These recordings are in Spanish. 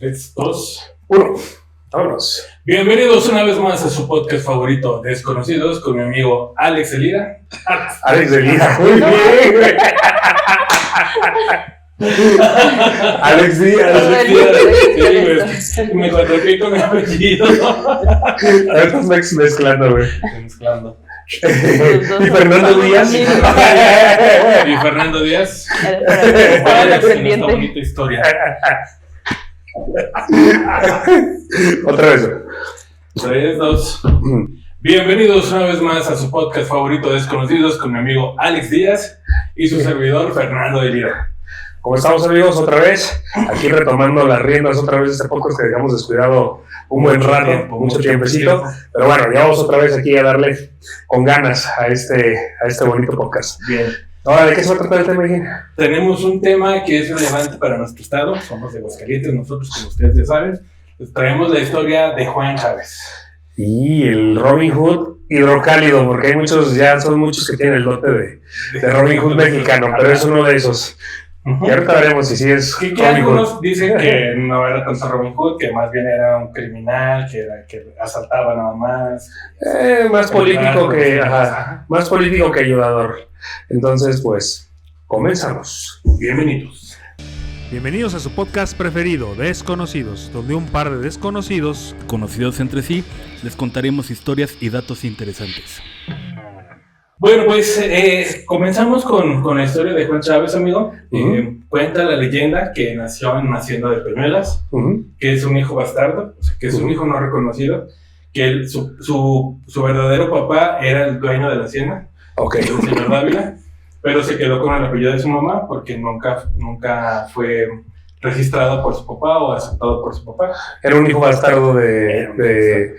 3, 2, 1. Vámonos. Bienvenidos una vez más a su podcast favorito, Desconocidos, con mi amigo Alex Elira. Alex Elira, muy bien, güey. Alex Díaz. Sí, güey. Me contraté con mi apellido. Ahora estás mezclando, güey. Mezclando. Y Fernando Díaz. Y Fernando Díaz. Alex, en esta bonita historia. Otra vez. 3, 2. Bienvenidos una vez más a su podcast favorito, Desconocidos, con mi amigo Alex Díaz y su servidor Fernando Elira. ¿Cómo estamos, amigos? Otra vez, aquí retomando las riendas otra vez de este podcast que dejamos descuidado un buen rato, mucho tiempecito. Pero bueno, ya vamos otra vez aquí a darle con ganas a este bonito podcast. Bien. Ahora, ¿de qué se va a tratar el tema, Miguel? Tenemos un tema que es relevante para nuestro estado. Somos de Aguascalientes, nosotros, como ustedes ya saben. Les traemos la historia de Juan Chávez. Y el Robin Hood hidrocálido, porque hay muchos, ya son muchos que tienen el dote de Robin Hood mexicano, pero es uno de esos. Y ahorita veremos si sí es Que Robin algunos Hood. dicen que no era tanto Robin Hood, que más bien era un criminal, que asaltaba nada más. Más político que, más político que ayudador. Entonces, pues, comenzamos. Bienvenidos. Bienvenidos a su podcast preferido, Desconocidos, donde un par de desconocidos, conocidos entre sí, les contaremos historias y datos interesantes. Bueno, pues comenzamos con la historia de Juan Chávez, amigo. Cuenta la leyenda que nació en una hacienda de Peñuelas, que es un hijo bastardo, o sea, que es un hijo no reconocido, que su verdadero papá era el dueño de la hacienda, el señor Dávila, pero se quedó con el apellido de su mamá porque nunca fue registrado por su papá o aceptado por su papá. Era un hijo bastardo del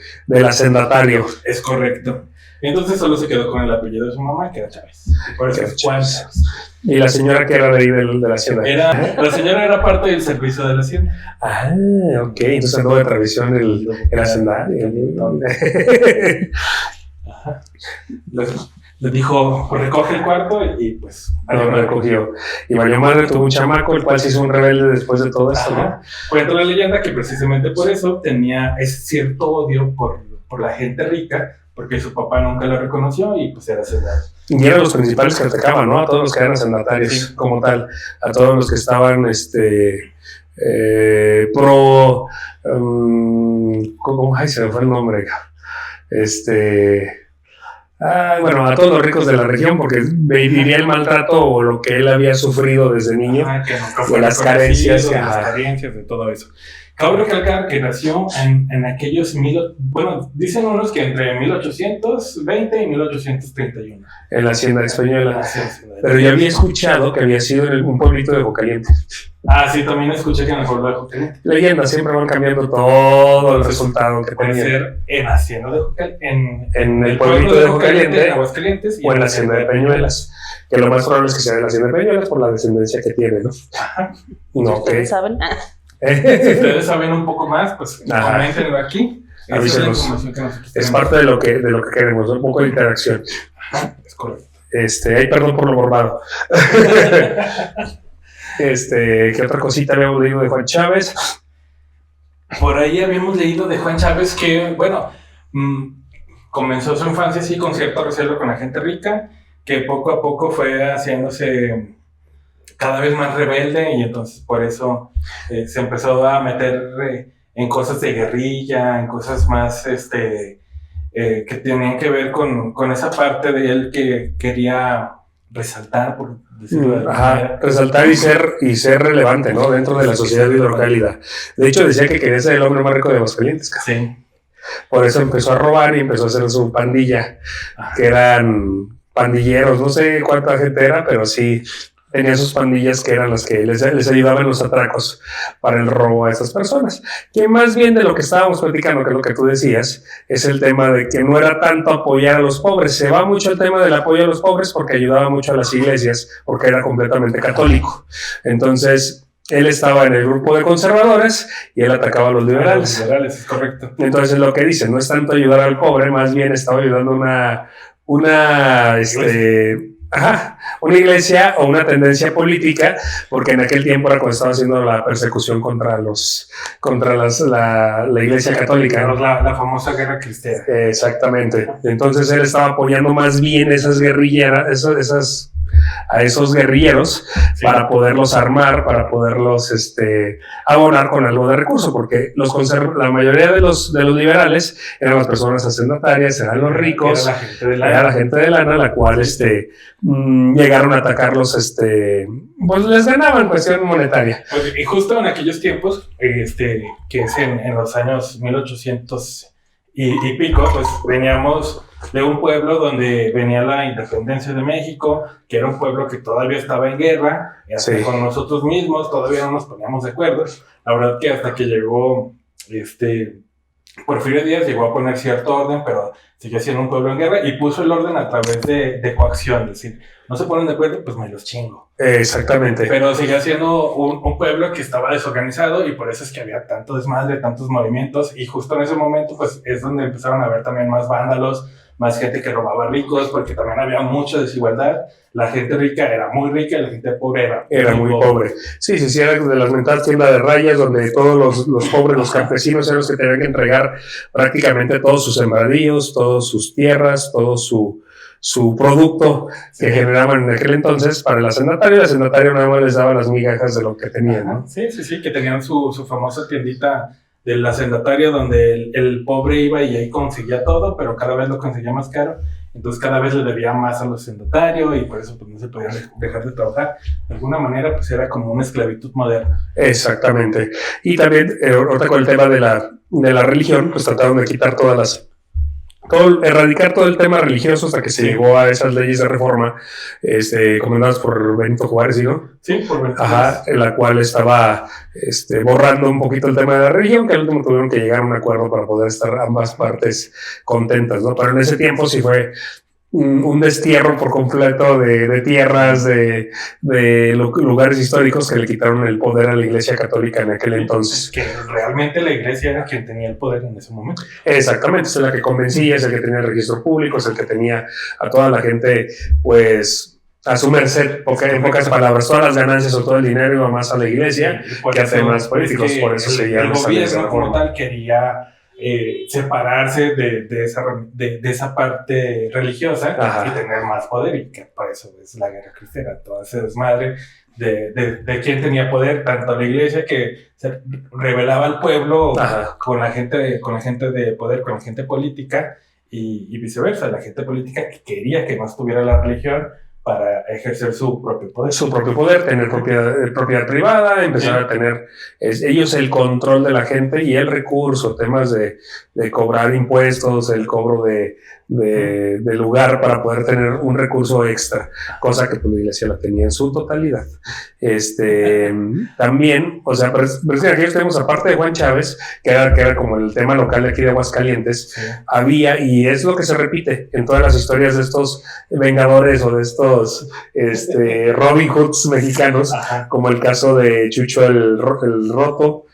hacendatario. Es correcto. Entonces solo se quedó con el apellido de su mamá, que era Chávez. Y por eso es Juan Chávez. Y la señora que era de ahí de la hacienda. La señora era parte del servicio de la hacienda. Ah, ok. Entonces andó de tradición el hacendario. Ajá. Le dijo, recoge el cuarto y pues... No recogió. Y valió madre, tuvo un chamaco, el cual se hizo un rebelde después de todo esto, ¿no? Cuenta la leyenda que precisamente por eso tenía ese cierto odio por la gente rica, porque su papá nunca lo reconoció y pues era hacendado. Y eran los principales que atacaban, ¿no? A todos los que eran hacendatarios, sí, como tal. A todos los que estaban, ¿cómo? Ay, se me fue el nombre. Bueno, a todos los ricos de la región, porque viviría el maltrato o lo que él había sufrido desde niño, que nunca fue de las carencias, de todo eso. Cabe recalcar que nació en aquellos, dicen unos que entre 1820 y 1831. En la hacienda de Peñuelas. Pero yo había escuchado que había sido en un pueblito de Aguascalientes. Ah, sí, también escuché que en el pueblo de Aguascalientes. Leyendas, siempre van cambiando todo el resultado que puede tenían. ser en hacienda de en el pueblito de Aguascalientes o en la hacienda de Peñuelas. Que lo más probable es que sea en la hacienda de Peñuelas por la descendencia que tiene, ¿no? Ajá. No, ¿Ustedes saben? Si ustedes saben un poco más, pues coméntenlo aquí. Avísenos. Es parte de lo que queremos, un poco de interacción. Ajá, es correcto. Ay, perdón por lo morbado. ¿Qué otra cosita habíamos leído de Juan Chávez? Por ahí habíamos leído de Juan Chávez que, comenzó su infancia así con cierto recelo con la gente rica, que poco a poco fue haciéndose cada vez más rebelde y entonces por eso se empezó a meter en cosas de guerrilla, en cosas más que tenían que ver con esa parte de él que quería resaltar, por decirlo de alguna manera. Resaltar y ser relevante, ¿no? Dentro de la sociedad hidrocálida. De hecho, decía que quería ser el hombre más rico de Aguascalientes. Sí. Por eso empezó a robar y empezó a hacer su pandilla, que eran pandilleros, no sé cuánta gente era, pero sí tenía sus pandillas que eran las que les ayudaban los atracos para el robo a esas personas. Que más bien de lo que estábamos platicando, que es lo que tú decías, es el tema de que no era tanto apoyar a los pobres. Se va mucho el tema del apoyo a los pobres porque ayudaba mucho a las iglesias, porque era completamente católico. Entonces, él estaba en el grupo de conservadores y él atacaba a los liberales. Los liberales, es correcto. Entonces, lo que dice, no es tanto ayudar al pobre, más bien estaba ayudando una iglesia o una tendencia política, porque en aquel tiempo era cuando estaba haciendo la persecución contra la iglesia católica, ¿no? La famosa guerra cristiana. Exactamente. Entonces él estaba apoyando más bien esas guerrilleras, a esos guerrilleros, sí, para poderlos armar, para poderlos abonar con algo de recurso, porque la mayoría de los liberales eran las personas hacendatarias, eran los ricos, era la gente de lana, la cual llegaron a atacarlos, pues les ganaban cuestión monetaria. Pues, y justo en aquellos tiempos, que es en los años 1800 y pico, pues veníamos de un pueblo donde venía la independencia de México, que era un pueblo que todavía estaba en guerra, y hasta sí, con nosotros mismos todavía no nos poníamos de acuerdo. La verdad que hasta que llegó Porfirio Díaz, llegó a poner cierto orden, pero siguió siendo un pueblo en guerra y puso el orden a través de coacción, es decir, no se ponen de acuerdo, pues me los chingo. Exactamente. Pero seguía siendo un pueblo que estaba desorganizado y por eso es que había tanto desmadre, tantos movimientos, y justo en ese momento pues es donde empezaron a haber también más vándalos, más gente que robaba ricos, porque también había mucha desigualdad. La gente rica era muy rica y la gente pobre era muy pobre. Sí, era de las mentadas tiendas de rayas, donde todos los pobres, los campesinos, eran los que tenían que entregar prácticamente todos sus sembradíos, todas sus tierras, todo su producto que generaban en aquel entonces para el hacendatario. El hacendatario nada más les daba las migajas de lo que tenían, ¿no? Sí, que tenían su famosa tiendita del hacendatario, donde el pobre iba y ahí conseguía todo, pero cada vez lo conseguía más caro, entonces cada vez le debía más al hacendatario y por eso pues no se podía dejar de trabajar. De alguna manera pues era como una esclavitud moderna. Exactamente. Y también ahorita con el tema de la religión, pues trataron de quitar erradicar todo el tema religioso hasta que se llegó a esas leyes de reforma comandadas por Benito Juárez, ¿no? Sí, por Benito Juárez. Ajá, en la cual estaba borrando un poquito el tema de la religión, que al último tuvieron que llegar a un acuerdo para poder estar ambas partes contentas, ¿no? Pero en ese tiempo sí fue un destierro por completo de tierras, de lugares históricos que le quitaron el poder a la Iglesia Católica en aquel entonces. Que realmente la Iglesia era quien tenía el poder en ese momento. Exactamente, es la que convencía, es el que tenía el registro público, es el que tenía a toda la gente, pues, a su merced, porque en pocas palabras, todas las ganancias o todo el dinero iba más a la Iglesia que a temas políticos, por eso el gobierno como tal quería separarse de esa parte religiosa. Ajá. Y tener más poder, y que por eso es la guerra cristiana, toda esa desmadre de quién tenía poder, tanto la iglesia que se rebelaba al pueblo con la gente de poder, con la gente política, y viceversa, la gente política que quería que no estuviera la religión para ejercer su propio poder. Su propio poder, tener propiedad privada, empezar a tener ellos el control de la gente y el recurso, temas de cobrar impuestos, el cobro de lugar para poder tener un recurso extra, cosa que pues, la iglesia la tenía en su totalidad. También, o sea, pero es que aquí tenemos, aparte de Juan Chávez, que era como el tema local de aquí de Aguascalientes, sí, había, y es lo que se repite en todas las historias de estos vengadores o de estos Robin Hoods mexicanos, ajá, como el caso de Chucho el Roto,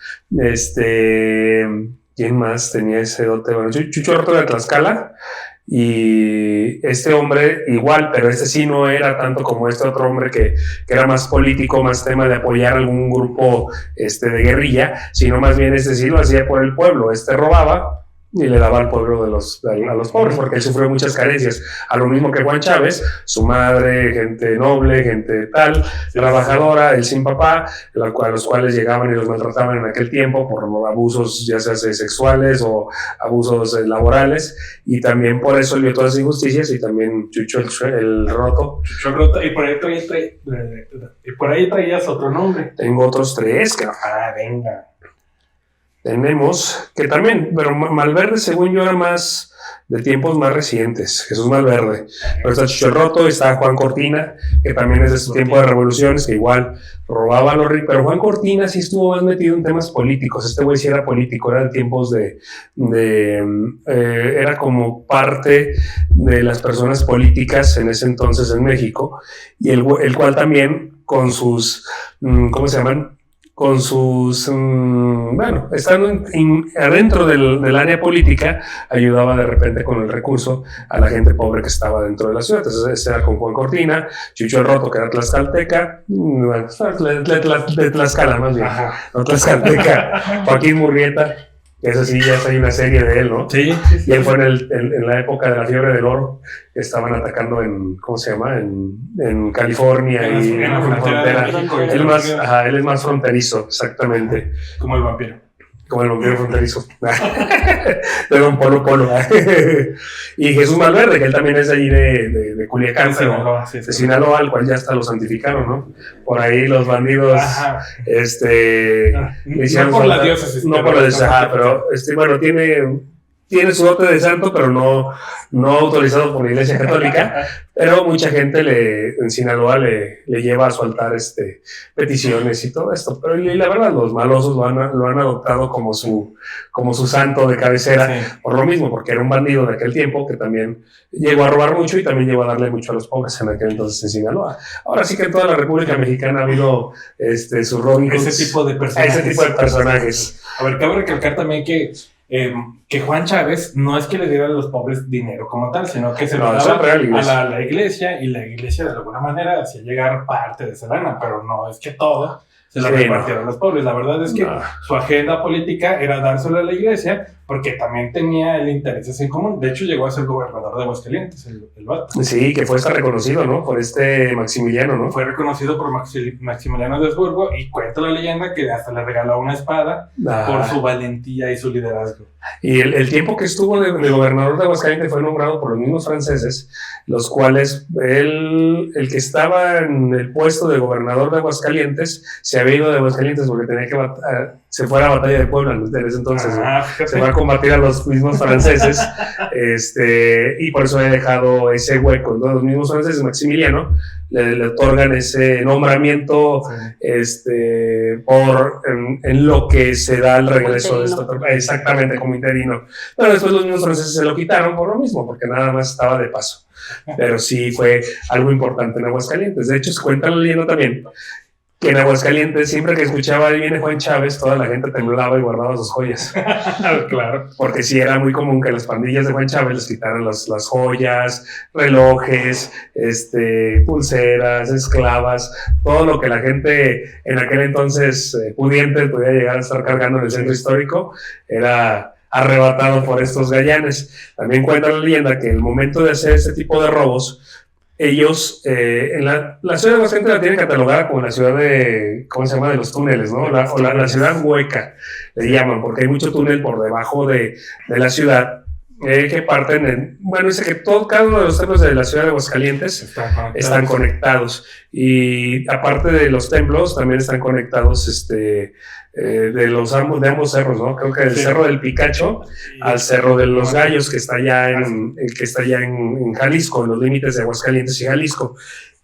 ¿quién más tenía ese dote? Bueno, Chucho el Roto de Tlaxcala. Y este hombre igual, pero este sí no era tanto como este otro hombre que era más político, más tema de apoyar algún grupo de guerrilla, sino más bien sí lo hacía por el pueblo. Robaba y le daba al pueblo a los pobres, porque él sufrió muchas carencias, a lo mismo que Juan Chávez, su madre, gente noble, gente trabajadora, él sin papá, a los cuales llegaban y los maltrataban en aquel tiempo por abusos ya sea sexuales o abusos laborales, y también por eso él vio todas las injusticias, y también Chucho el Roto. Chucho el Roto, y por ahí traías otro nombre. Tengo otros 3, que venga. Tenemos que también, pero Malverde, según yo, era más de tiempos más recientes. Jesús Malverde. Pero está Chucho el Roto, está Juan Cortina, que también es de su tiempo de revoluciones, que igual robaba a los ricos. Pero Juan Cortina sí estuvo más metido en temas políticos. Este güey sí era político, eran tiempos era como parte de las personas políticas en ese entonces en México, y el cual también con sus, ¿cómo se llaman? con sus, bueno, estando adentro del área política, ayudaba de repente con el recurso a la gente pobre que estaba dentro de la ciudad. Entonces, ese era con Juan Cortina, Chucho el Roto, que era tlaxcalteca, bueno, de Tlaxcala más bien, no tlaxcalteca, Joaquín Murrieta, que eso sí, ya hay una serie de él, ¿no? Sí. Y él fue en la época de la fiebre del oro, que estaban atacando en, ¿cómo se llama? En California y en la frontera. Él es más fronterizo, exactamente. Como el vampiro. Como el vampiro fronterizo. De Don Polo. Y Jesús Malverde, que él también es de allí de Culiacán, Sinaloa, de Sinaloa, al cual ya hasta lo santificaron, ¿no? Por ahí los bandidos, no por la diócesis. No por la diócesis, pero bueno, tiene su dote de santo, pero no autorizado por la Iglesia Católica, pero mucha gente en Sinaloa le lleva a su altar peticiones y todo esto. Pero y la verdad, los malosos lo han adoptado como su santo de cabecera, por lo mismo, porque era un bandido de aquel tiempo que también llegó a robar mucho y también llegó a darle mucho a los pobres en aquel entonces en Sinaloa. Ahora sí que en toda la República Mexicana ha habido su Robin Hood. Ese tipo de personajes. A ver, cabe recalcar también que Juan Chávez no es que le diera a los pobres dinero como tal, sino que se lo daba a la iglesia, y la iglesia de alguna manera hacía llegar parte de esa lana, pero no es que todo se lo repartiera a los pobres. La verdad es que su agenda política era dárselo a la iglesia, porque también tenía el interés en común. De hecho, llegó a ser gobernador de Aguascalientes, el vato. Sí, que fue reconocido, ¿no? Por Maximiliano, ¿no? Fue reconocido por Maximiliano de Habsburgo, y cuenta la leyenda que hasta le regaló una espada por su valentía y su liderazgo. Y el tiempo que estuvo de gobernador de Aguascalientes fue nombrado por los mismos franceses, los cuales el que estaba en el puesto de gobernador de Aguascalientes se había ido de Aguascalientes porque tenía que se fue a la batalla de Puebla en ese entonces. Se va a combatir a los mismos franceses, y por eso he dejado ese hueco, ¿no? Los mismos franceses, Maximiliano, le otorgan ese nombramiento en lo que se da el regreso de esto, exactamente, como interino. Pero después los mismos franceses se lo quitaron por lo mismo, porque nada más estaba de paso. Pero sí fue algo importante en Aguascalientes. De hecho, se cuenta la leyenda también que en Aguascalientes, siempre que escuchaba ahí viene Juan Chávez, toda la gente temblaba y guardaba sus joyas. Claro. Porque sí era muy común que las pandillas de Juan Chávez les quitaran las joyas, relojes, pulseras, esclavas, todo lo que la gente en aquel entonces pudiente podía llegar a estar cargando en el centro histórico, era arrebatado por estos gallanes. También cuenta la leyenda que en el momento de hacer este tipo de robos, ellos, en la ciudad de Aguascalientes la tienen catalogada como la ciudad de, ¿cómo se llama?, de los túneles, ¿no? La ciudad hueca, le llaman, porque hay mucho túnel por debajo de la ciudad, que parten dice que cada uno de los templos de la ciudad de Aguascalientes están conectados, y aparte de los templos, también están conectados, de ambos cerros, ¿no? Creo que del Cerro del Picacho al Cerro de los Gallos, que está allá en Jalisco, en los límites de Aguascalientes y Jalisco,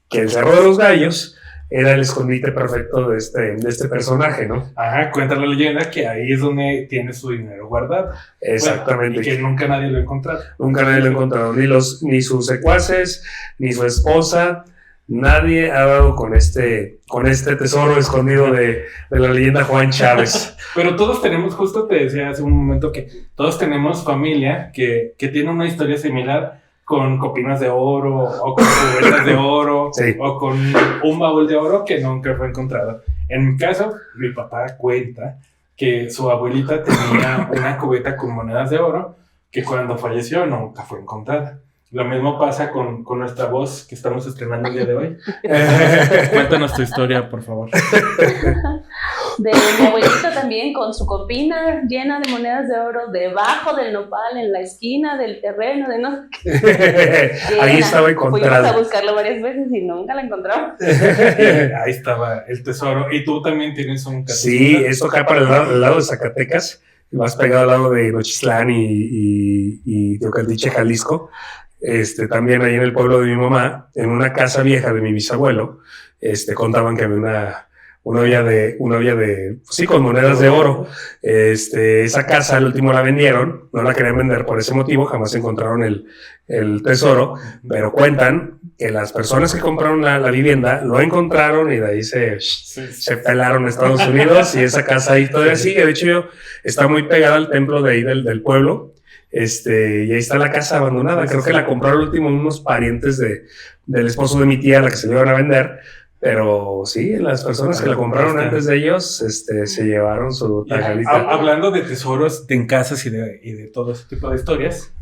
que el Cerro de los Gallos era el escondite perfecto de este personaje, ¿no? Ajá, cuenta la leyenda que ahí es donde tiene su dinero guardado. Exactamente. Bueno, y que nunca nadie lo ha encontrado. Nunca nadie lo ha encontrado, ni sus secuaces, ni su esposa. Nadie ha dado con este tesoro escondido de la leyenda Juan Chávez. Pero todos tenemos, justo te decía hace un momento, que todos tenemos familia que tiene una historia similar, con copinas de oro, o con cubetas de oro, o con un baúl de oro que nunca fue encontrado. En mi caso, mi papá cuenta que su abuelita tenía una cubeta con monedas de oro que cuando falleció nunca fue encontrada. Lo mismo pasa con nuestra voz que estamos estrenando el día de hoy. Cuéntanos tu historia, por favor. De mi abuelito también, con su copina llena de monedas de oro debajo del nopal, en la esquina del terreno. Ahí estaba encontrado. Fuimos a buscarlo varias veces y nunca la encontramos. Ahí estaba el tesoro. Y tú también tienes un tesoro. Sí, esto acá para el lado de Zacatecas, más pegado al lado de Nochistlán y Teocaltiche, Jalisco. También ahí en el pueblo de mi mamá, en una casa vieja de mi bisabuelo, contaban que había una olla de, sí, con monedas de oro. Esa casa al último la vendieron, no la querían vender por ese motivo, jamás encontraron el tesoro, pero cuentan que las personas que compraron la vivienda lo encontraron y de ahí se pelaron a Estados Unidos y esa casa ahí todavía sigue. De hecho, está muy pegada al templo de ahí del pueblo. Y ahí está la casa abandonada. Creo que la compraron al último unos parientes del esposo de mi tía, la que se le iban a vender. Pero sí, las personas que la compraron antes de ellos se llevaron su tajadita. Hablando de tesoros en casas y de todo ese tipo de historias,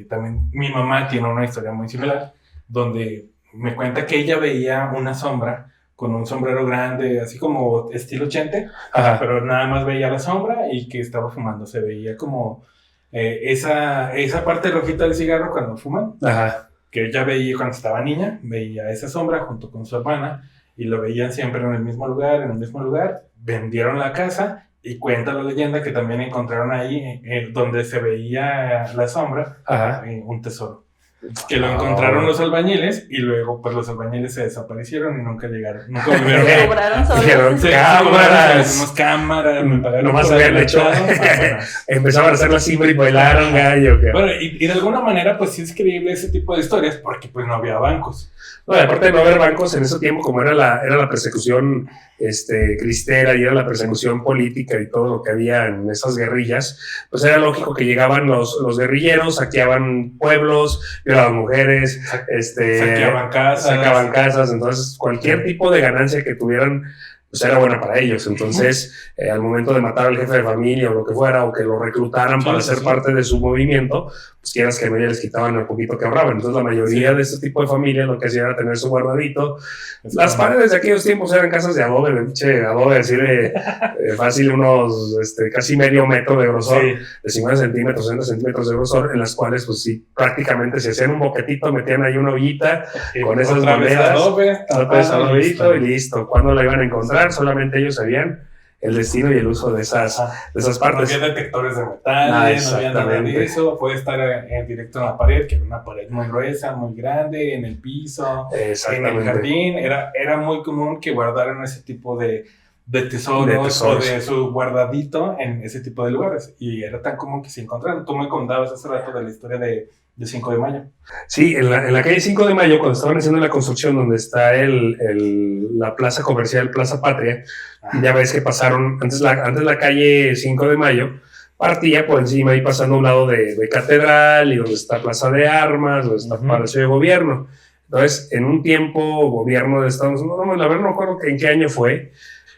también mi mamá tiene una historia muy similar, donde me cuenta que ella veía una sombra con un sombrero grande, así como estilo Chente, pero nada más veía la sombra y que estaba fumando. Se veía como esa parte rojita del cigarro cuando fuman. Ajá. Que ella veía cuando estaba niña, veía esa sombra junto con su hermana y lo veían siempre en el mismo lugar, vendieron la casa y cuenta la leyenda que también encontraron ahí, donde se veía la sombra, un tesoro. Que lo encontraron los albañiles y luego pues los albañiles se desaparecieron y nunca volvieron. Cobraron cámaras, me pagaron. Nomás habían hecho. Empezaban a hacer la cifra y bailaron gallo. Bueno, y de alguna manera pues sí es creíble ese tipo de historias porque pues no había bancos. No, aparte de no haber bancos en ese tiempo, como era la persecución cristera y era la persecución política y todo lo que había en esas guerrillas, pues era lógico que llegaban los guerrilleros, saqueaban pueblos, violaban mujeres, saqueaban casas, entonces cualquier tipo de ganancia que tuvieran pues era buena para ellos. Entonces, al momento de matar al jefe de familia o lo que fuera, o que lo reclutaran para ser parte de su movimiento, pues quieras que no, ya les quitaban el poquito que ahorraban. Entonces, la mayoría de este tipo de familias lo que hacían era tener su guardadito. Las paredes de aquellos tiempos eran casas de adobe, así de fácil, unos casi medio metro de grosor, de 50 centímetros, 60 centímetros de grosor, en las cuales, pues sí, prácticamente se hacían un boquetito, metían ahí una ollita con esas monedas, adobito y listo. ¿Cuándo la iban a encontrar? Solamente ellos sabían el destino y el uso de esas partes. No había detectores de metales, no había nada de eso. Puede estar en directo en la pared, que era una pared muy gruesa, muy grande, en el piso, en el jardín. Era muy común que guardaran ese tipo de tesoros o de su guardadito en ese tipo de lugares. Y era tan común que se encontraran. Tú me contabas hace rato de la historia de 5 de mayo. Sí, en la calle 5 de mayo, cuando estaban haciendo la construcción donde está la plaza comercial, Plaza Patria, ya ves que pasaron, antes la calle 5 de mayo partía por encima y pasando a un lado de Catedral y donde está Plaza de Armas, donde está Palacio de Gobierno. Entonces, en un tiempo, gobierno de Estados Unidos, la verdad no recuerdo en qué año fue,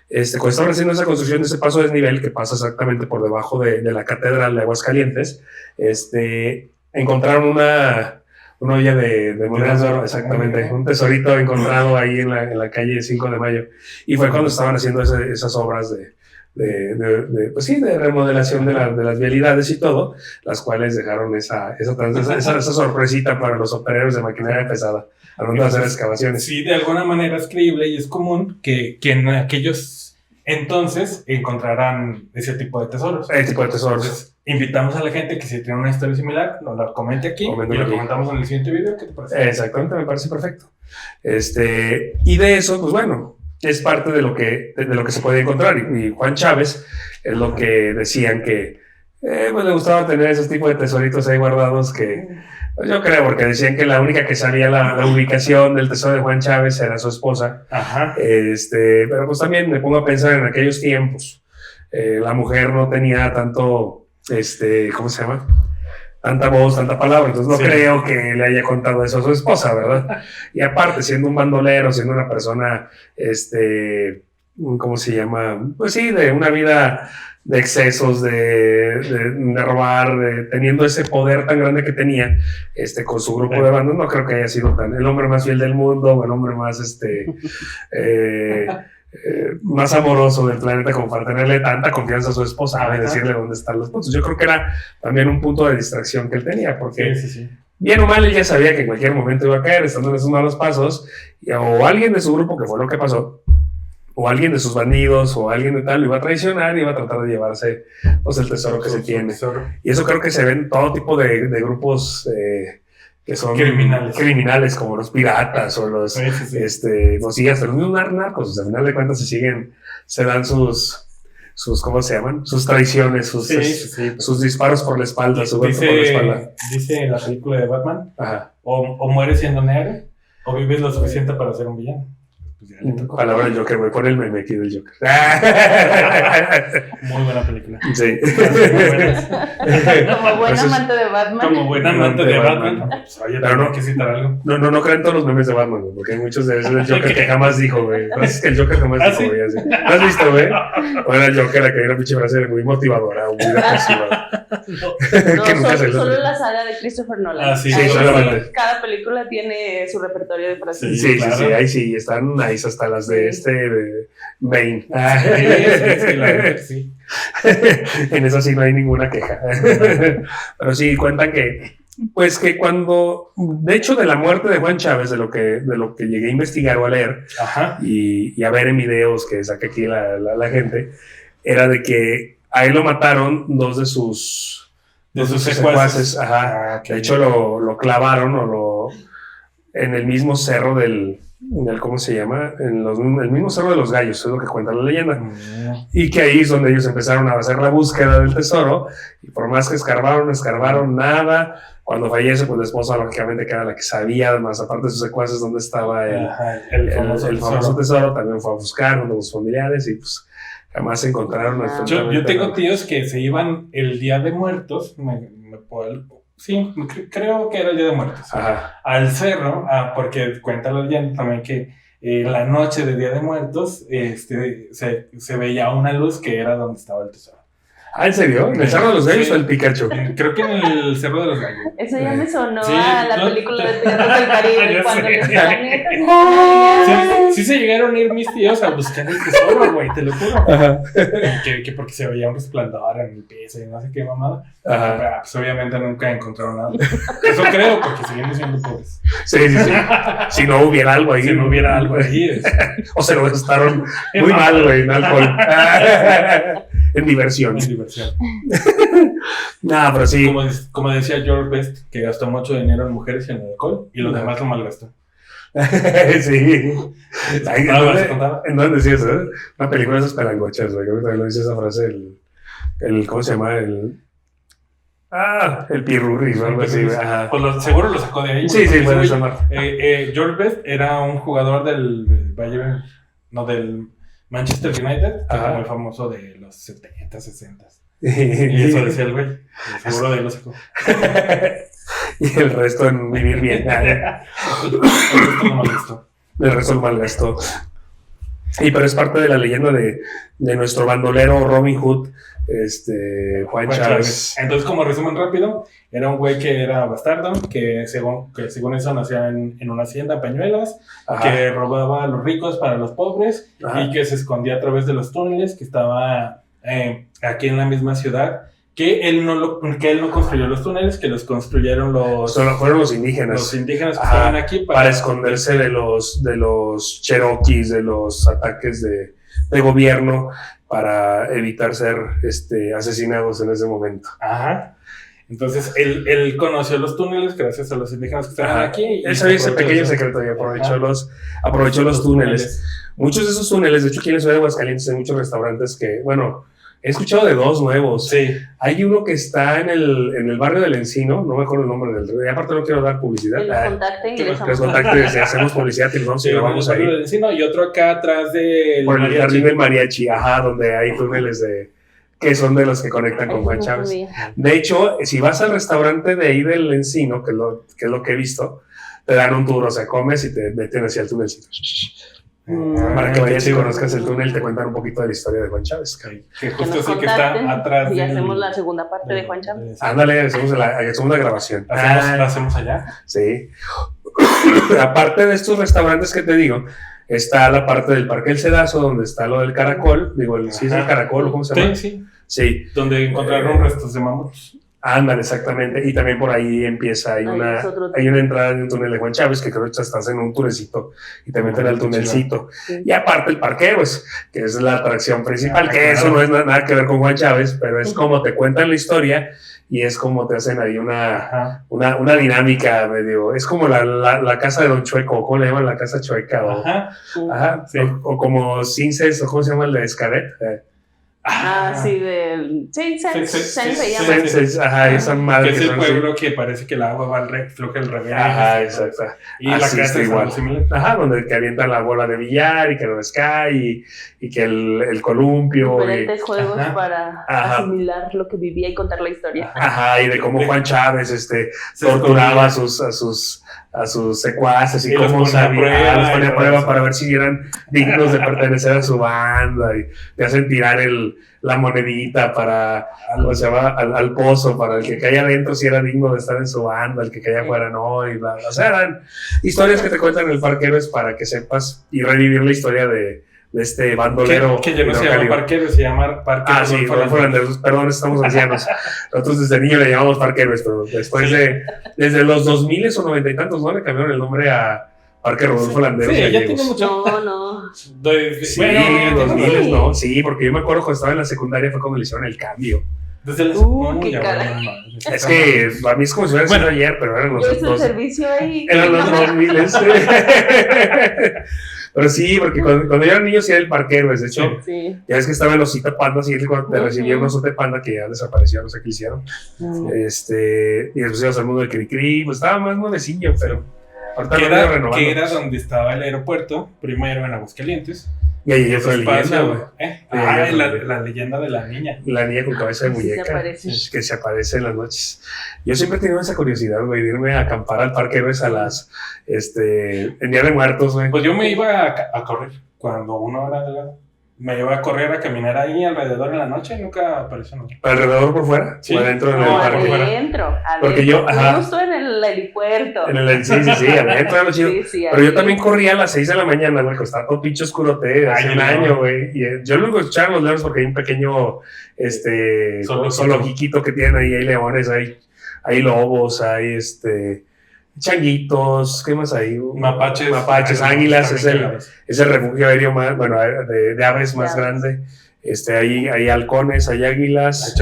cuando estaban haciendo esa construcción de ese paso de desnivel que pasa exactamente por debajo de la Catedral de Aguascalientes, encontraron una olla de monedas de oro, exactamente, un tesorito encontrado ahí en la calle 5 de mayo, y fue cuando estaban haciendo esas obras de remodelación de las vialidades y todo, las cuales dejaron esa sorpresita para los operarios de maquinaria pesada al momento de hacer excavaciones. Sí, de alguna manera es creíble y es común que en aquellos entonces encontrarán ese tipo de tesoros. Entonces, invitamos a la gente que si tiene una historia similar, nos la comente aquí y lo comentamos en el siguiente video. ¿Qué te parece? Exactamente, me parece perfecto. Y de eso, pues bueno, es parte de lo que se puede encontrar. Y Juan Chávez es lo que decían que pues le gustaba tener esos tipos de tesoritos ahí guardados que pues yo creo, porque decían que la única que sabía la ubicación del tesoro de Juan Chávez era su esposa. Pero pues también me pongo a pensar en aquellos tiempos. La mujer no tenía tanto, ¿cómo se llama? Tanta voz, tanta palabra, entonces no creo que le haya contado eso a su esposa, ¿verdad? Y aparte, siendo un bandolero, siendo una persona, ¿cómo se llama? Pues sí, de una vida de excesos, de robar, teniendo ese poder tan grande que tenía con su grupo de bandas, no creo que haya sido el hombre más fiel del mundo o el hombre más más amoroso del planeta como para tenerle tanta confianza a su esposa y decirle dónde están los puntos. Yo creo que era también un punto de distracción que él tenía, porque bien o mal él ya sabía que en cualquier momento iba a caer estando en esos malos pasos, o alguien de su grupo, que fue lo que pasó, o alguien de sus bandidos, o alguien de tal, lo iba a traicionar y iba a tratar de llevarse pues, el tesoro que se tiene. Y eso creo que se ve en todo tipo de grupos que son criminales como los piratas o los, sí. pues sí, hasta los mismos narcos, al final de cuentas se dan sus ¿cómo se llaman? Sus traiciones, sus disparos por la espalda, su golpe por la espalda. Dice en la película de Batman, ajá. O mueres siendo negro, o vives lo suficiente para ser un villano. Pues palabra del Joker, voy a poner el meme aquí del Joker. Muy buena película. Sí. Como buen amante de Batman. Como buen amante de Batman. Pues, oye, pero no que citar algo. No crean todos los memes de Batman, güey, porque hay muchos de esos del Joker que jamás dijo, güey. Es que el Joker jamás dijo, güey. Así. ¿No has visto, güey? Bueno, el Joker acá hay una pinche frase muy motivadora, muy depresiva. No, solo la saga de Christopher Nolan. Sí, solamente. Cada película tiene su repertorio de frases. Sí, ahí sí, están ahí hasta las de de Bane. Sí. En eso sí no hay ninguna queja. Pero sí cuentan que cuando, de hecho, de la muerte de Juan Chávez, de lo que llegué a investigar o a leer, y a ver en videos que saqué aquí la gente, era de que a él lo mataron dos de sus secuaces. Ajá. Okay. De hecho lo clavaron en el mismo cerro del ¿cómo se llama? El mismo cerro de los Gallos, es lo que cuenta la leyenda. Y que ahí es donde ellos empezaron a hacer la búsqueda del tesoro, y por más que escarbaron nada. Cuando fallece, pues la esposa lógicamente que era la que sabía, además aparte de sus secuaces, dónde estaba el famoso tesoro, también fue a buscar con los familiares y pues jamás se encontraron. Yo tengo tíos que se iban el Día de Muertos, sí, creo que era el Día de Muertos, al cerro, porque cuenta la leyenda también que la noche del Día de Muertos se veía una luz que era donde estaba el tesoro. ¿En serio? ¿En el Cerro de los Gallos o el Pikachu? Creo que en el Cerro de los Gallos. Eso ya me sonó a la película de Piratas del Caribe cuando les sí se llegaron a ir mis tíos a buscar el tesoro, güey, te lo juro. Que porque se veía un resplandor en el piso y no sé qué mamada. Pero, pues obviamente nunca encontraron nada. Eso creo, porque seguimos siendo pobres. Sí. Si no hubiera algo ahí. O se lo gastaron muy mal, güey, en alcohol. En diversión. No, pero sí. Como decía George Best, que gastó mucho dinero en mujeres y en alcohol, y los demás lo malgastó. Sí. ¿En dónde decías eso? Una película de esas pelangochas, güey. Creo que también lo dice esa frase, ¿cómo se llama? El Pirurri o algo así. Pues seguro lo sacó de ahí. Sí, puede ser. George Best era un jugador del Bayern, del Manchester United, que era muy famoso de los 70, 60. Y eso decía el güey. Seguro de ahí lo sacó. Y el resto en vivir bien. El resto lo malgastó. Y pero es parte de la leyenda de nuestro bandolero Robin Hood, Juan Chávez. Entonces, como resumen rápido, era un güey que era bastardo, que según eso nacía en una hacienda en Peñuelas, que robaba a los ricos para los pobres, y que se escondía a través de los túneles, que estaba aquí en la misma ciudad. Que él no construyó los túneles, que los construyeron Solo fueron los indígenas. Los indígenas que estaban aquí para esconderse de los cherokees, de los ataques de gobierno, para evitar ser asesinados en ese momento. Entonces él conoció los túneles gracias a los indígenas que estaban aquí. Él sabía ese pequeño secreto y aprovechó los túneles. Muchos de esos túneles, de hecho aquí en la ciudad de Aguascalientes hay muchos restaurantes que, he escuchado de dos nuevos. Sí. Hay uno que está en el barrio del Encino, no me acuerdo el nombre del. Y aparte no quiero dar publicidad. Que los contacten y hacemos publicidad y nos vamos ahí. Del Encino, y otro acá atrás del por el jardín del mariachi, donde hay túneles que son de los que conectan con Juan Chávez. De hecho, si vas al restaurante de ahí del Encino, que es lo que he visto, te dan un tour, o sea, comes y te meten hacia el túnelcito. Para que vayas y conozcas el túnel, te cuentan un poquito de la historia de Juan Chávez. Que justo es el que está atrás. Y hacemos la segunda parte de Juan Chávez. Ándale, hacemos la grabación. ¿La hacemos allá? Sí. Aparte de estos restaurantes que te digo, está la parte del Parque El Cedazo, donde está lo del caracol. ¿Sí es el caracol o cómo se llama? Sí. Donde encontraron restos de mamuts. Ándale, exactamente. Y también por ahí empieza, hay una entrada en un túnel de Juan Chávez, que creo que estás en un tunelcito y te meten al tunelcito. Sí. Y aparte el Parqueros, que es la atracción principal, que eso no es nada que ver con Juan Chávez, pero es como te cuentan la historia y es como te hacen ahí una dinámica medio. Es como la casa de Don Chueco, ¿cómo le llaman? La casa chueca. Sí. O como Cinces, o ¿cómo se llama el de Escaret? Sí, del... Sí, se llama. Ajá, esa madre. Que es el pueblo que parece que el agua va fluye al revés. Ajá, exacto. Y la casa está igual. Ajá, donde te avientan la bola de billar y que no cae y que el columpio. Diferentes juegos para asimilar lo que vivía y contar la historia. Ajá, y de cómo Juan Chávez torturaba a sus secuaces y cómo los ponía a prueba para ver si eran dignos de pertenecer a su banda y te hacen tirar la monedita para al pozo, para el que caía adentro si era digno de estar en su banda, el que caía afuera no, y bla, bla. O sea, eran historias que te cuentan en el Parqueros para que sepas y revivir la historia de este bandolero. Que ya no se llama Parqueros, se llama Parqueros. Sí, perdón, estamos ancianos. Nosotros desde niño le llamamos Parqueros, pero después desde los 2000 o 90 y tantos, ¿no? Le cambiaron el nombre a Parque Rodolfo Landeros. Sí, ya tiene mucho. No. Sí, bueno, 2000 no. Sí, porque yo me acuerdo cuando estaba en la secundaria fue cuando le hicieron el cambio. Desde la qué caray. Es que a mí es como si hubiera sido ayer, pero eran los dos. Yo hice el servicio ahí. Eran los 2000. Pero sí, porque cuando yo era niño sí era el Parqueros, de hecho, ya ves que estaba el Osita Panda, así cuando te recibía un Osita Panda que ya desapareció, no sé qué hicieron. Y después ibas al mundo de Cricri, pues estaba más nuevecillo, pero ahorita lo veo renovando. Que era donde estaba el aeropuerto, primero en Aguascalientes. Y ahí ya fue la leyenda, güey. La leyenda de la niña. La niña con cabeza de muñeca. Que se aparece en las noches. Yo siempre he tenido esa curiosidad, güey, de irme a acampar al Parqueros a las, en Día de Muertos, güey. Pues yo me iba a correr cuando uno era de la... Me iba a correr a caminar ahí alrededor en la noche y nunca apareció nada. ¿Alrededor por fuera? Sí. ¿O adentro del parque? Adentro. Porque yo, justo en el helipuerto. Sí, adentro era lo chido. Sí, pero yo también corría a las 6 de la mañana, güey, costaba todo pinche oscurote hace un año, güey. Y yo luego escuchaba los leones porque hay un pequeño, zoológico que tienen ahí, hay leones, hay lobos, hay changuitos, ¿qué más hay? Mapaches, águilas, es el refugio aéreo más, bueno, de aves más grande. Hay halcones, hay águilas,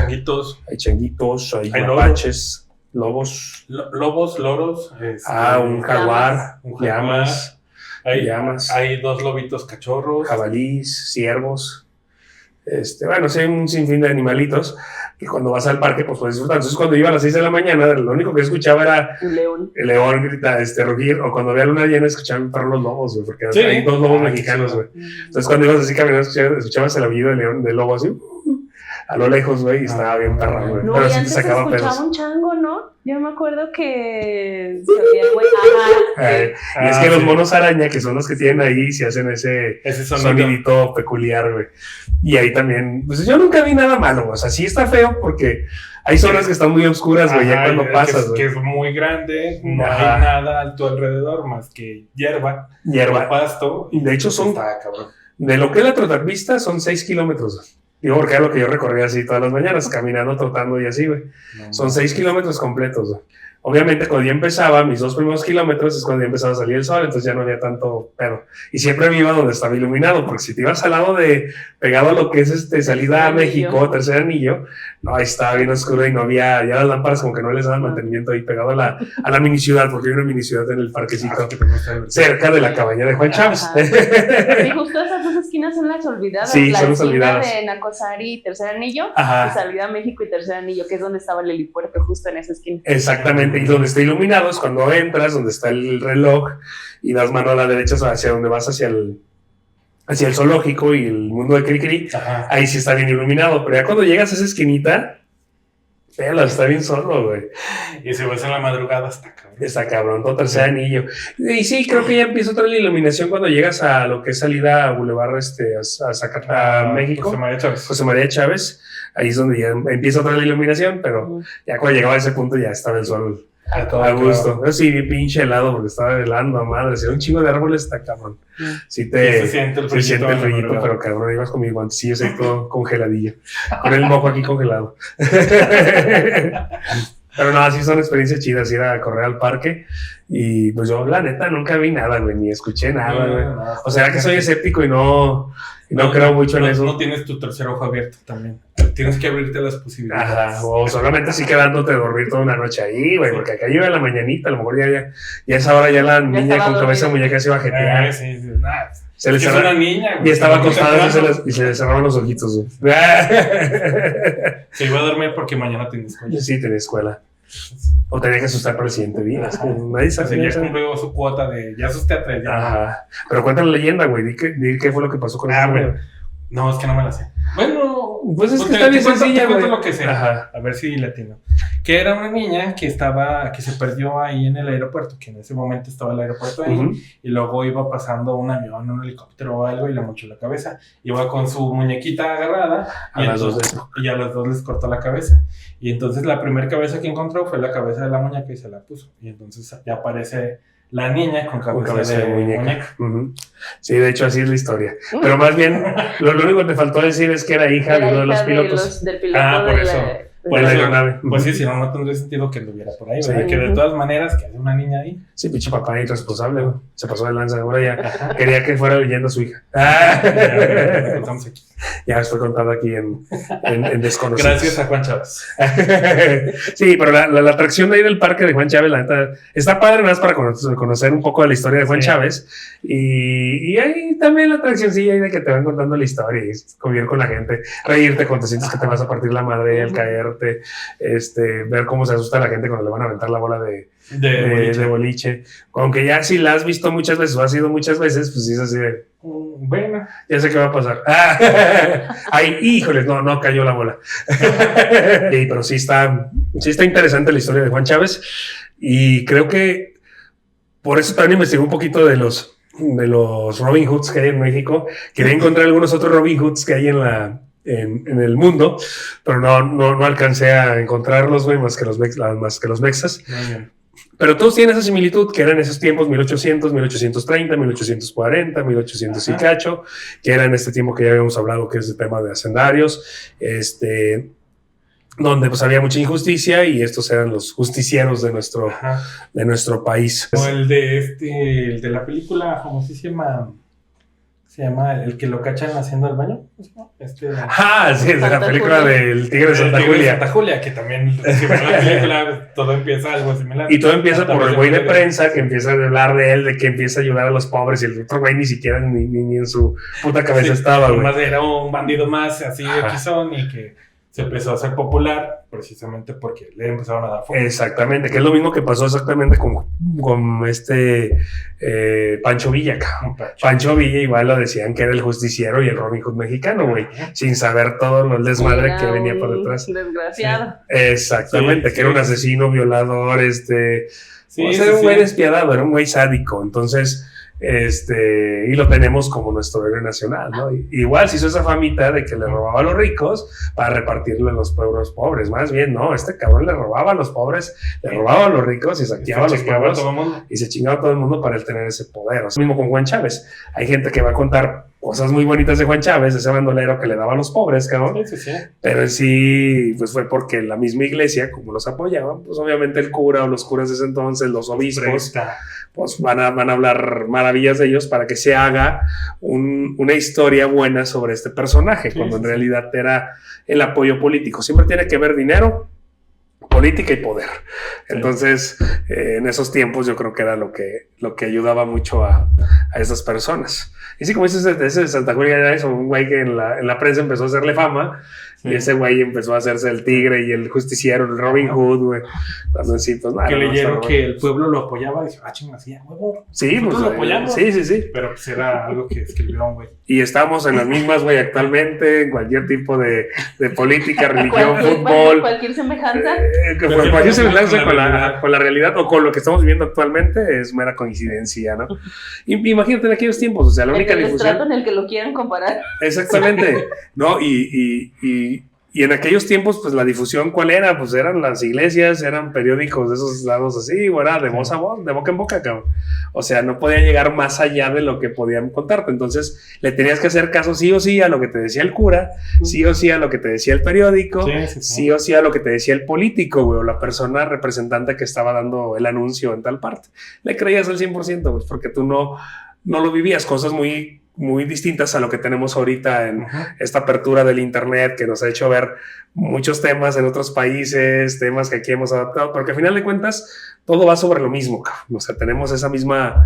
hay changuitos, hay mapaches, lobos, loros, un jaguar, llamas, hay 2 lobitos cachorros, jabalís, ciervos. Bueno, sí hay un sinfín de animalitos que cuando vas al parque pues puedes disfrutar. Entonces cuando iba a las 6 de la mañana lo único que escuchaba era el león grita, rugir, o cuando había luna llena escuchaba un perro los lobos, güey, porque hay 2 lobos mexicanos, güey. Entonces cuando ibas así caminando escuchabas el aullido del lobo así a lo lejos, güey, y estaba bien perro, güey. No, pero y antes se escuchaba un chango, ¿no? Yo me acuerdo que y es que los monos araña, que son los que tienen ahí, se hacen ese sonidito peculiar, güey. Y ahí también, pues yo nunca vi nada malo, güey. O sea, sí está feo porque hay zonas que están muy oscuras, güey, ya cuando pasas, güey. Que es muy grande, no hay nada a tu alrededor más que hierba, pasto. De hecho de lo que es la trotapista son 6 kilómetros. Digo, porque era lo que yo recorría así todas las mañanas, caminando, trotando y así, güey. Son 6 kilómetros completos, güey. Obviamente, cuando ya empezaba, mis 2 primeros kilómetros es cuando ya empezaba a salir el sol, entonces ya no había tanto pedo. Y siempre me iba donde estaba iluminado, porque si te ibas al lado pegado a lo que es salida a México, tercer anillo, no, ahí estaba bien oscuro y no había, ya las lámparas como que no les daban mantenimiento ahí pegado a la mini ciudad, porque hay una mini ciudad en el parquecito, cerca de la cabaña de Juan Chávez. Y justo esas 2 esquinas son las olvidadas. Sí, la son las olvidadas. De Nacosari y Tercer Anillo, y salida a México y Tercer Anillo, que es donde estaba el helipuerto, justo en esa esquina. Exactamente. Y donde está iluminado es cuando entras, donde está el reloj y das mano a la derecha hacia donde vas hacia el zoológico y el mundo de Cricri. Ahí sí está bien iluminado, pero ya cuando llegas a esa esquinita, está bien solo, güey. Y si vas en la madrugada está cabrón, todo Tercer Anillo. Y sí, creo que ya empieza otra la iluminación cuando llegas a lo que es salida a Boulevard a México. José María Chávez. Ahí es donde ya empieza otra la iluminación, pero ya cuando llegaba a ese punto ya estaba el sol A gusto. Yo sí, vi pinche helado porque estaba helando a madre. Si era un chingo de árboles, está cabrón. Sí se siente el frillito, pero cabrón, ibas con mis guantecillos ahí todo congeladillo. Con el moco aquí congelado. Pero no, así son experiencias chidas, ir a correr al parque. Y pues yo, la neta, nunca vi nada, güey, ni escuché nada, güey. O sea, que soy escéptico y no creo mucho en eso. No tienes tu tercer ojo abierto también. Tienes que abrirte las posibilidades. Ajá, o solamente así quedándote a dormir toda una noche ahí, güey, porque acá llega en la mañanita, a lo mejor ya esa hora ya la niña con cabeza de muñeca se iba a jetear. Sí, nada. Se le cerraba una niña, güey. Y estaba acostada y se le cerraban los ojitos, güey. Se iba a dormir porque mañana tenía escuela. Sí, tenía escuela. O tenía que asustar para el siguiente día. Nadie sabe. Ya cumplió su cuota de ya asusté a 3 días. Ajá. Pero cuenta la leyenda, güey. Di qué fue lo que pasó con esa güey. No, es que no me la sé. Bueno, pues es que está bien sencilla, güey. Te cuento lo que sé. Ajá. A ver si latino. Que era una niña que se perdió ahí en el aeropuerto, que en ese momento estaba el aeropuerto ahí, y luego iba pasando un avión, un helicóptero o algo, y le mochó la cabeza. Iba con su muñequita agarrada, y a los dos les cortó la cabeza. Y entonces la primera cabeza que encontró fue la cabeza de la muñeca y se la puso. Y entonces ya aparece la niña con cabeza de muñeca. Sí, de hecho así es la historia. Pero más bien, lo único que te faltó decir es que era hija de uno de los pilotos. Del piloto por eso. De la aeronave. Pues sí, si no tendría sentido que anduviera por ahí, ¿verdad? Sí. Que de todas maneras, que hace una niña ahí. Sí, pinche papá irresponsable, güey. Se pasó de lanza. Ahora ya quería que fuera leyendo a su hija. Ya estoy contando aquí en Desconocidos. Gracias a Juan Chávez. Sí, pero la atracción de ahí del parque de Juan Chávez, la neta, está padre más para conocer un poco de la historia de Juan Chávez. Y ahí también la atraccióncilla ahí de que te van contando la historia y convivir con la gente, reírte cuando sientes que te vas a partir la madre al caerte, ver cómo se asusta la gente cuando le van a aventar la bola de boliche. Aunque ya si la has visto muchas veces o has ido muchas veces, pues sí es así de bueno, ya sé qué va a pasar. Ay, híjoles, no cayó la bola. Sí, pero sí está interesante la historia de Juan Chávez y creo que por eso también investigué un poquito de los Robin Hoods que hay en México. Quería encontrar algunos otros Robin Hoods que hay en el mundo, pero no alcancé a encontrarlos, güey, más que los mexas. Pero todos tienen esa similitud, que eran esos tiempos 1800, 1830, 1840, 1800 y cacho, que era en este tiempo que ya habíamos hablado, que es el tema de hacendarios, donde pues había mucha injusticia y estos eran los justicieros de nuestro país. Como el de la película famosísima, se llama El que lo cachan haciendo el baño. Sí, es la película del Tigre de Santa Julia. Santa Julia, que también en la película todo empieza algo similar. Y todo empieza por el güey de prensa que empieza a hablar de él, de que empieza a ayudar a los pobres, y el otro güey ni siquiera ni en su puta cabeza estaba, güey. Además era un bandido más así equizón y que se empezó a hacer popular precisamente porque le empezaron a dar fuego. Exactamente, que es lo mismo que pasó exactamente con Pancho Villa. Pancho Villa igual lo decían que era el justiciero y el Robin Hood mexicano, güey, sin saber todo el desmadre que venía por detrás. Desgraciado. Exactamente, que era un asesino, violador, era un güey despiadado, era un güey sádico, entonces... y lo tenemos como nuestro héroe nacional, ¿no? Igual se hizo esa famita de que le robaba a los ricos para repartirlo en los pueblos pobres, más bien, no, este cabrón le robaba a los pobres, le robaba a los ricos y saqueaba a los pueblos y se chingaba a todo el mundo para él tener ese poder. O sea, mismo con Juan Chávez, hay gente que va a contar cosas muy bonitas de Juan Chávez, ese bandolero que le daba a los pobres, cabrón. Sí. Pero en sí, pues fue porque la misma iglesia, como los apoyaban, pues obviamente el cura o los curas de ese entonces, los obispos, pues van a hablar maravillas de ellos para que se haga una historia buena sobre este personaje, cuando en realidad era el apoyo político. Siempre tiene que ver dinero, política y poder. Entonces, en esos tiempos yo creo que era lo que ayudaba mucho a esas personas. Y sí, como dices, ese de Santa Julia era eso, un güey que en la prensa empezó a hacerle fama, y ese güey empezó a hacerse el tigre y el justiciero, el Robin Hood, güey. Cuando en sí, pues nada. Que leyeron que el pueblo lo apoyaba, y dije, chingas, sí, huevo. Sí, pues lo apoyamos. Sí. Pero pues era algo que escribieron, güey. Y estamos en las mismas, güey, actualmente, en cualquier tipo de política, religión, fútbol. Cualquier semejanza. Cualquier semejanza con la realidad o con lo que estamos viviendo actualmente es mera coincidencia, ¿no? Imagínate en aquellos tiempos, o sea, la única el difusión. estrato en el que lo quieran comparar. Exactamente, ¿no? Y Y en aquellos tiempos, pues la difusión, ¿cuál era? Pues eran las iglesias, eran periódicos de esos lados así, o era de voz a voz, de boca en boca, cabrón. O sea, no podía llegar más allá de lo que podían contarte. Entonces, le tenías que hacer caso sí o sí a lo que te decía el cura, sí o sí a lo que te decía el periódico, sí o sí a lo que te decía el político, güey, o la persona representante que estaba dando el anuncio en tal parte. Le creías al 100%, pues, porque tú no lo vivías, cosas muy distintas a lo que tenemos ahorita en esta apertura del internet que nos ha hecho ver muchos temas en otros países, temas que aquí hemos adaptado, pero que al final de cuentas todo va sobre lo mismo, cabrón. O sea, tenemos esa misma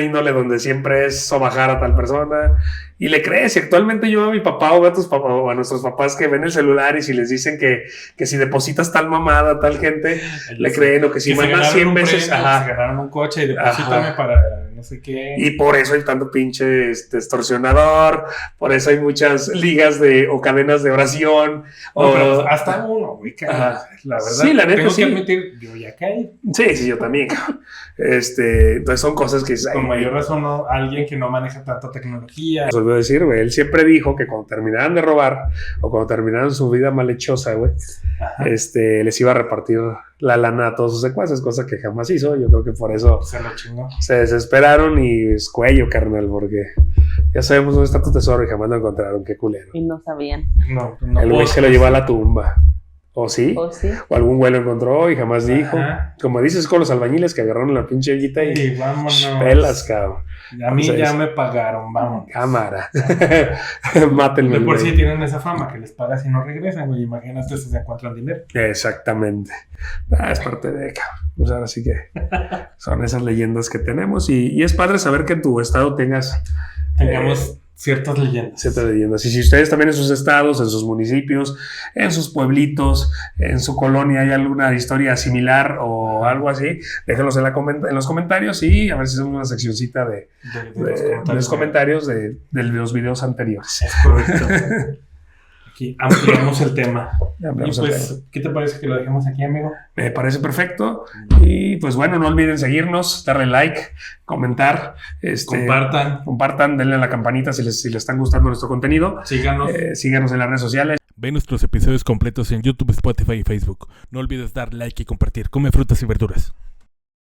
índole donde siempre es sobajar a tal persona y le crees. Y actualmente yo a mi papá o a tus papás o a nuestros papás que ven el celular y si les dicen que si depositas tal mamada, tal gente, le creen, o que si mandas 100 veces, se ganaron un coche y deposítame para no sé qué. Y por eso hay tanto pinche extorsionador, por eso hay muchas ligas o cadenas de oración. Pero hasta uno, güey, la verdad. Sí, la neta, tengo que admitir, yo ya caí. Sí, yo también. Entonces son cosas que... Con mayor razón, alguien que no maneja tanta tecnología. Les olvidó decir, güey, él siempre dijo que cuando terminaran de robar o cuando terminaran su vida malhechosa, güey, les iba a repartir la lana a todos sus secuaces, cosa que jamás hizo. Yo creo que por eso se lo chingó. Se desesperaron y es cuello, carnal, porque ya sabemos dónde está tu tesoro y jamás lo encontraron. Qué culero. Y no sabían. No, el güey se lo llevó a la tumba. ¿O sí? O algún güey lo encontró y jamás dijo. Como dices con los albañiles que agarraron la pinche ollita y vámonos. Pelas, cabrón. A mí ya me pagaron, vamos. Cámara. Mátenme. De por sí tienen esa fama que les pagas y no regresan, güey. Imagínate si se encuentran dinero. Exactamente. Es parte de cabrón. Pues ahora sí que son esas leyendas que tenemos y es padre saber que en tu estado tengamos ciertas leyendas. Ciertas leyendas. Y si ustedes también en sus estados, en sus municipios, en sus pueblitos, en su colonia hay alguna historia similar o algo así, déjenlos en los comentarios y a ver si hacemos una seccioncita de los comentarios de los videos anteriores. Es correcto. Aquí ampliamos el tema. Y pues, ¿qué te parece que lo dejemos aquí, amigo? Me parece perfecto. Y pues bueno, no olviden seguirnos, darle like, comentar, compartan, denle a la campanita si les están gustando nuestro contenido. Síganos en las redes sociales. Ve nuestros episodios completos en YouTube, Spotify y Facebook. No olvides dar like y compartir. Come frutas y verduras.